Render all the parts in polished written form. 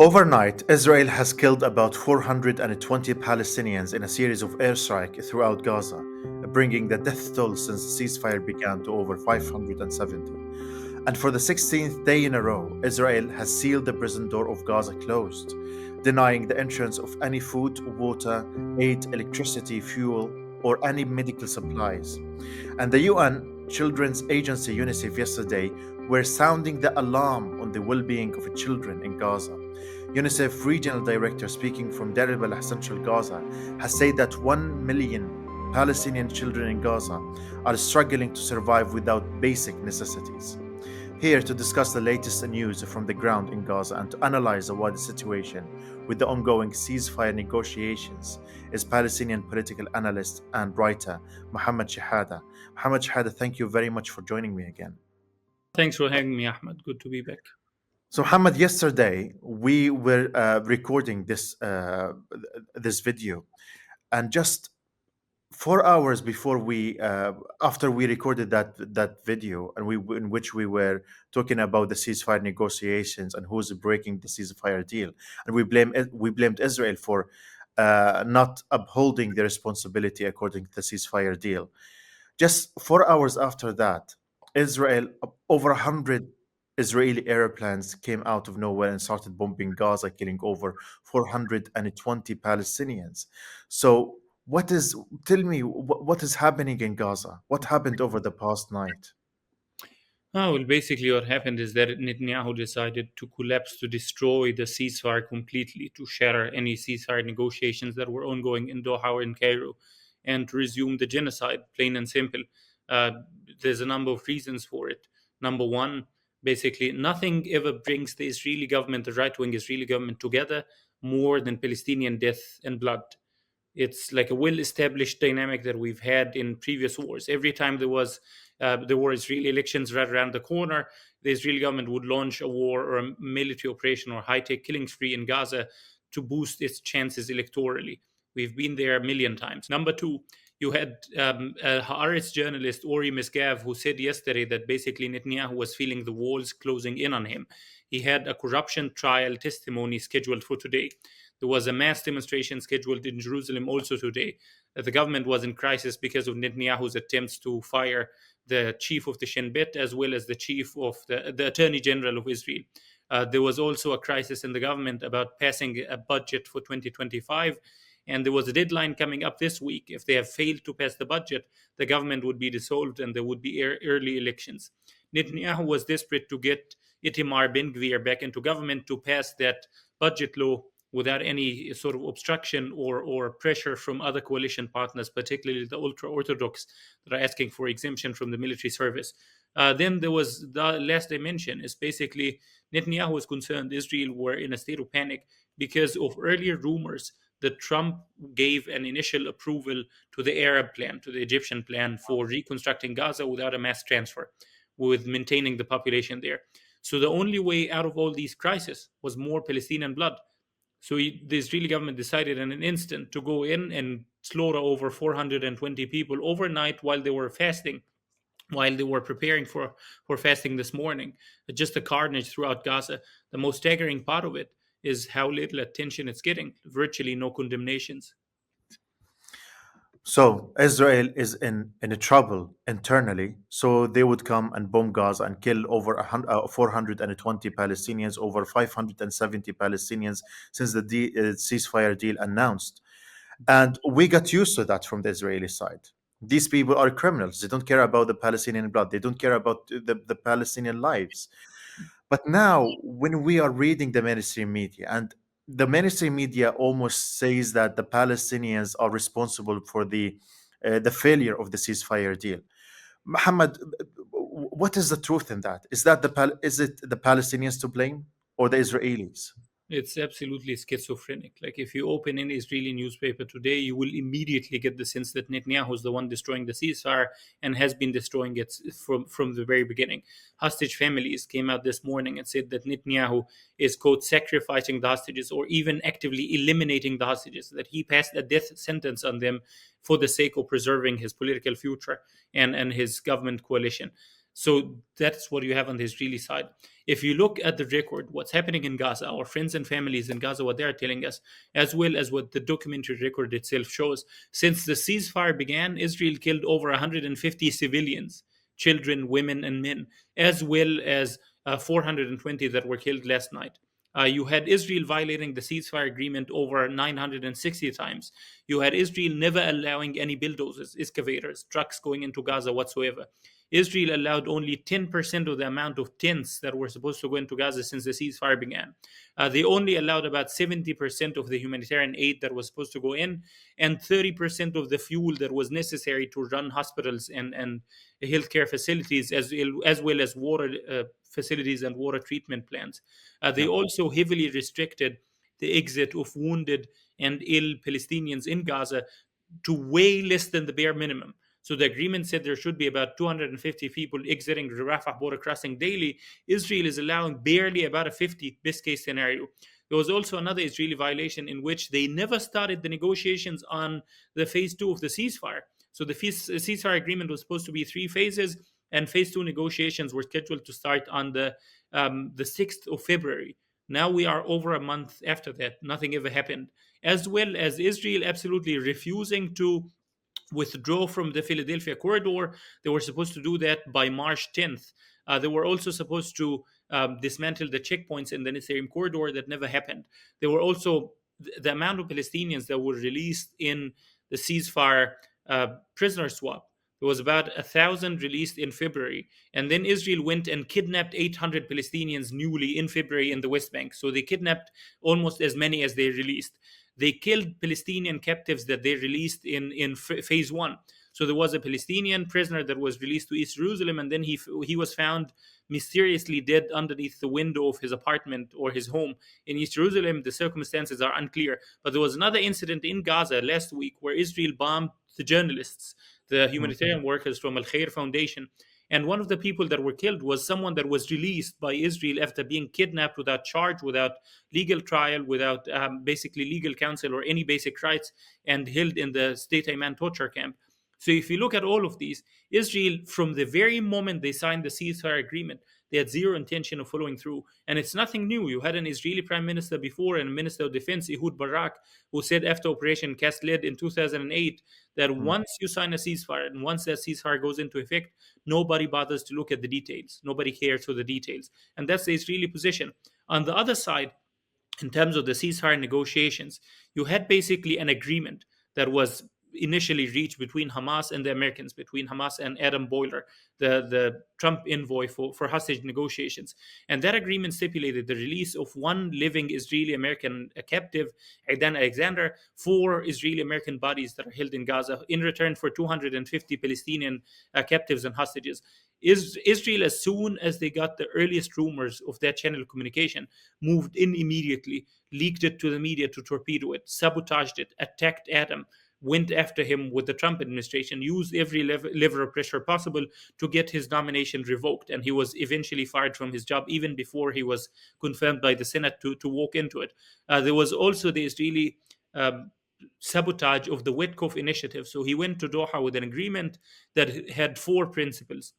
Overnight, Israel has killed about 420 Palestinians in a series of airstrikes throughout Gaza, bringing the death toll since the ceasefire began to over 570. And for the 16th day in a row, Israel has sealed the prison door of Gaza closed, denying the entrance of any food, water, aid, electricity, fuel, or any medical supplies. And the UN Children's Agency UNICEF yesterday were sounding the alarm on the well-being of children in Gaza. UNICEF regional director speaking from Deir al-Balah, central Gaza, has said that 1 million Palestinian children in Gaza are struggling to survive without basic necessities. Here to discuss the latest news from the ground in Gaza and to analyze the wider situation with the ongoing ceasefire negotiations is Palestinian political analyst and writer Muhammad Shehada. Muhammad Shehada, thank you very much for joining me again. Thanks for having me, Ahmed. Good to be back. So, Muhammad, yesterday we were recording this video, and just 4 hours before we after we recorded that video and we in which we were talking about the ceasefire negotiations and who's breaking the ceasefire deal, and we blamed Israel for not upholding the responsibility according to the ceasefire deal. Just 4 hours after that, Israel, over 100 Israeli airplanes came out of nowhere and started bombing Gaza, killing over 420 Palestinians. So, tell me, what is happening in Gaza? What happened over the past night? Well, basically, what happened is that Netanyahu decided to collapse, to destroy the ceasefire completely, to shatter any ceasefire negotiations that were ongoing in Doha or in Cairo, and to resume the genocide, plain and simple. Uh, there's a number of reasons for it. Number one, basically, nothing ever brings the Israeli government, the right wing Israeli government, together more than Palestinian death and blood. It's like a well-established dynamic that we've had in previous wars. Every time there were Israeli elections right around the corner, the Israeli government would launch a war or a military operation or high-tech killing spree in Gaza to boost its chances electorally. We've been there a million times. Number two, you had a Haaretz journalist, Ori Misgav, who said yesterday that basically Netanyahu was feeling the walls closing in on him. He had a corruption trial testimony scheduled for today. There was a mass demonstration scheduled in Jerusalem also today. The government was in crisis because of Netanyahu's attempts to fire the chief of the Shin Bet as well as the chief of the Attorney General of Israel. There was also a crisis in the government about passing a budget for 2025. And there was a deadline coming up this week. If they have failed to pass the budget, the government would be dissolved and there would be early elections. Netanyahu was desperate to get Itamar Ben-Gvir back into government to pass that budget law without any sort of obstruction or pressure from other coalition partners, particularly the ultra-Orthodox that are asking for exemption from the military service. Then there was the last dimension is basically Netanyahu was concerned Israel were in a state of panic because of earlier rumors that Trump gave an initial approval to the Arab plan, to the Egyptian plan for reconstructing Gaza without a mass transfer, with maintaining the population there. So the only way out of all these crises was more Palestinian blood. So the Israeli government decided in an instant to go in and slaughter over 420 people overnight while they were fasting, while they were preparing for fasting this morning. Just a carnage throughout Gaza. The most staggering part of it is how little attention it's getting. Virtually no condemnations. So Israel is in a trouble internally. So they would come and bomb Gaza and kill over 420 Palestinians, over 570 Palestinians since the ceasefire deal announced. And we got used to that from the Israeli side. These people are criminals. They don't care about the Palestinian blood. They don't care about the Palestinian lives. But now, when we are reading the mainstream media, and the mainstream media almost says that the Palestinians are responsible for the failure of the ceasefire deal. Muhammad, what is the truth in that? Is it the Palestinians to blame or the Israelis? It's absolutely schizophrenic. Like if you open any Israeli newspaper today, you will immediately get the sense that Netanyahu is the one destroying the ceasefire and has been destroying it from the very beginning. Hostage families came out this morning and said that Netanyahu is, quote, sacrificing the hostages or even actively eliminating the hostages, that he passed a death sentence on them for the sake of preserving his political future and his government coalition. So that's what you have on the Israeli side. If you look at the record, what's happening in Gaza, our friends and families in Gaza, what they're telling us, as well as what the documentary record itself shows, since the ceasefire began, Israel killed over 150 civilians, children, women, and men, as well as 420 that were killed last night. You had Israel violating the ceasefire agreement over 960 times. You had Israel never allowing any bulldozers, excavators, trucks going into Gaza whatsoever. Israel allowed only 10% of the amount of tents that were supposed to go into Gaza since the ceasefire began. They only allowed about 70% of the humanitarian aid that was supposed to go in, and 30% of the fuel that was necessary to run hospitals and healthcare facilities, as well as water facilities and water treatment plants. They Yeah. also heavily restricted the exit of wounded and ill Palestinians in Gaza to way less than the bare minimum. So the agreement said there should be about 250 people exiting the Rafah border crossing daily. Israel is allowing barely about a 50 best case scenario. There was also another Israeli violation in which they never started the negotiations on the phase two of the ceasefire. So the ceasefire agreement was supposed to be three phases, and phase two negotiations were scheduled to start on the 6th of February. Now we are over a month after that. Nothing ever happened. As well as Israel absolutely refusing to withdraw from the Philadelphia corridor. They were supposed to do that by March 10th. They were also supposed to dismantle the checkpoints in the Netzarim corridor. That never happened. There were also the amount of Palestinians that were released in the ceasefire prisoner swap. There was about 1,000 released in February. And then Israel went and kidnapped 800 Palestinians newly in February in the West Bank. So they kidnapped almost as many as they released. They killed Palestinian captives that they released in phase one. So there was a Palestinian prisoner that was released to East Jerusalem, and then he was found mysteriously dead underneath the window of his apartment or his home in East Jerusalem. The circumstances are unclear. But there was another incident in Gaza last week where Israel bombed the journalists, the Mm. humanitarian workers from Al Khair Foundation. And one of the people that were killed was someone that was released by Israel after being kidnapped without charge, without legal trial, without basically legal counsel or any basic rights, and held in the State Ayman torture camp. So if you look at all of these, Israel, from the very moment they signed the ceasefire agreement, they had zero intention of following through. And it's nothing new. You had an Israeli prime minister before and a minister of defense, Ehud Barak, who said after Operation Cast Lead in 2008 that Mm. once you sign a ceasefire and once that ceasefire goes into effect, nobody bothers to look at the details. Nobody cares for the details. And that's the Israeli position. On the other side, in terms of the ceasefire negotiations, you had basically an agreement that was initially reached between Hamas and the Americans, between Hamas and Adam Boiler, the Trump envoy for hostage negotiations. And that agreement stipulated the release of one living Israeli American captive, Aidan Alexander, four Israeli American bodies that are held in Gaza in return for 250 Palestinian captives and hostages. Israel, as soon as they got the earliest rumors of that channel of communication, moved in immediately, leaked it to the media to torpedo it, sabotaged it, attacked Adam, went after him with the Trump administration, used every lever of pressure possible to get his nomination revoked. And he was eventually fired from his job even before he was confirmed by the Senate to walk into it. There was also the Israeli sabotage of the Witkoff initiative. So he went to Doha with an agreement that had four principles.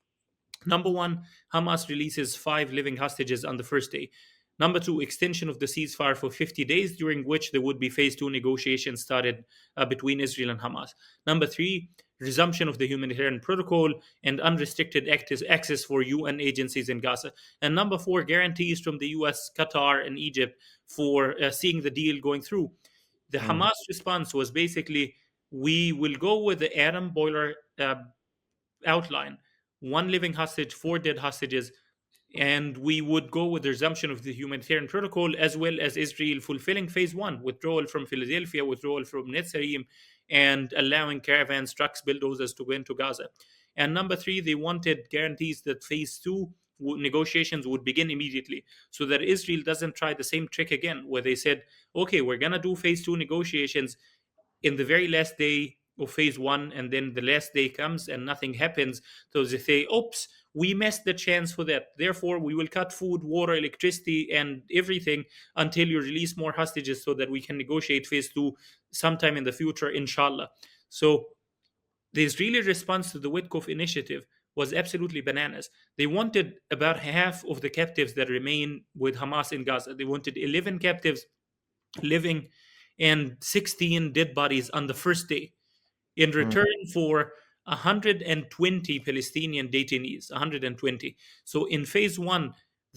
Number one, Hamas releases five living hostages on the first day. Number two, extension of the ceasefire for 50 days, during which there would be phase two negotiations started between Israel and Hamas. Number three, resumption of the humanitarian protocol and unrestricted access for UN agencies in Gaza. And number four, guarantees from the US, Qatar, and Egypt for seeing the deal going through. The Mm. Hamas response was basically, we will go with the Adam Boiler outline: one living hostage, four dead hostages, and we would go with the resumption of the humanitarian protocol, as well as Israel fulfilling phase one: withdrawal from Philadelphia, withdrawal from Netzarim, and allowing caravans, trucks, bulldozers to go into Gaza. And number three, they wanted guarantees that phase two negotiations would begin immediately, so that Israel doesn't try the same trick again, where they said, okay, we're going to do phase two negotiations in the very last day of phase one, and then the last day comes and nothing happens. So they say, oops, we missed the chance for that. Therefore, we will cut food, water, electricity, and everything until you release more hostages so that we can negotiate phase two sometime in the future, inshallah. So the Israeli response to the Witkoff initiative was absolutely bananas. They wanted about half of the captives that remain with Hamas in Gaza. They wanted 11 captives living and 16 dead bodies on the first day in Mm. return for 120 Palestinian detainees. 120. So in phase one,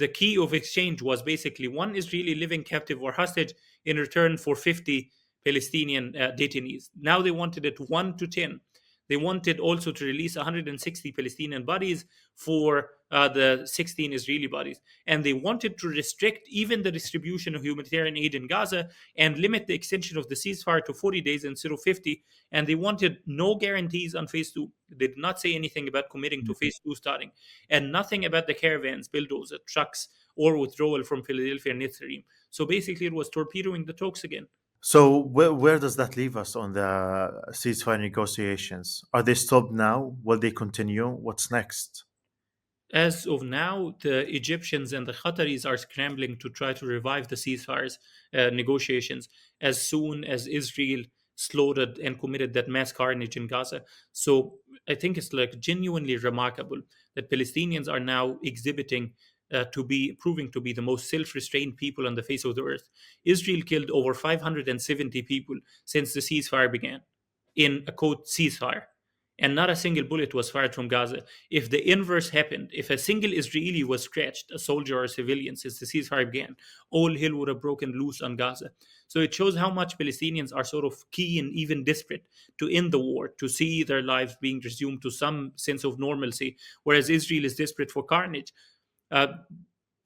the key of exchange was basically one Israeli living captive or hostage in return for 50 Palestinian detainees. Now they wanted it 1 to 10. They wanted also to release 160 Palestinian bodies for the 16 Israeli bodies. And they wanted to restrict even the distribution of humanitarian aid in Gaza and limit the extension of the ceasefire to 40 days instead of 50. And they wanted no guarantees on phase two. They did not say anything about committing to phase two starting, and nothing about the caravans, bulldozers, trucks, or withdrawal from Philadelphia and Netzarim. So basically, it was torpedoing the talks again. So where does that leave us on the ceasefire negotiations? Are they stopped now? Will they continue? What's next? As of now, the Egyptians and the Qataris are scrambling to try to revive the ceasefires negotiations as soon as Israel slaughtered and committed that mass carnage in Gaza. So I think it's like genuinely remarkable that Palestinians are now exhibiting to be proving to be the most self-restrained people on the face of the earth. Israel killed over 570 people since the ceasefire began in a quote ceasefire, and not a single bullet was fired from Gaza. If the inverse happened, if a single Israeli was scratched, a soldier or a civilian, since the ceasefire began, all hell would have broken loose on Gaza. So it shows how much Palestinians are sort of keen, even desperate, to end the war, to see their lives being resumed to some sense of normalcy, whereas Israel is desperate for carnage. Uh,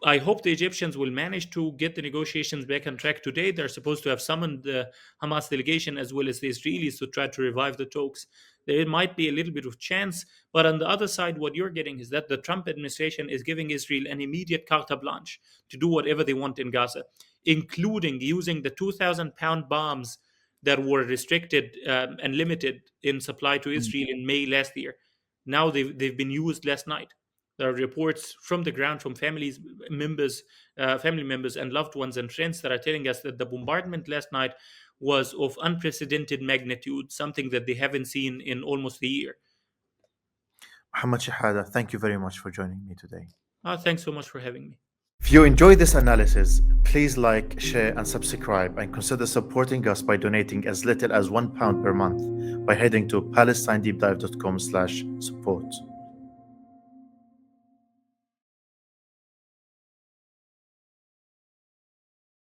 I hope the Egyptians will manage to get the negotiations back on track today. They're supposed to have summoned the Hamas delegation as well as the Israelis to try to revive the talks. There might be a little bit of chance, but on the other side, what you're getting is that the Trump administration is giving Israel an immediate carte blanche to do whatever they want in Gaza, including using the 2,000-pound bombs that were restricted and limited in supply to Mm. Israel in May last year. Now they've been used last night. There are reports from the ground from family members, and loved ones and friends that are telling us that the bombardment last night was of unprecedented magnitude, something that they haven't seen in almost a year. Muhammad Shehada, thank you very much for joining me today. Thanks so much for having me. If you enjoyed this analysis, please like, share, and subscribe, and consider supporting us by donating as little as £1 per month by heading to palestinedeepdive.com/support.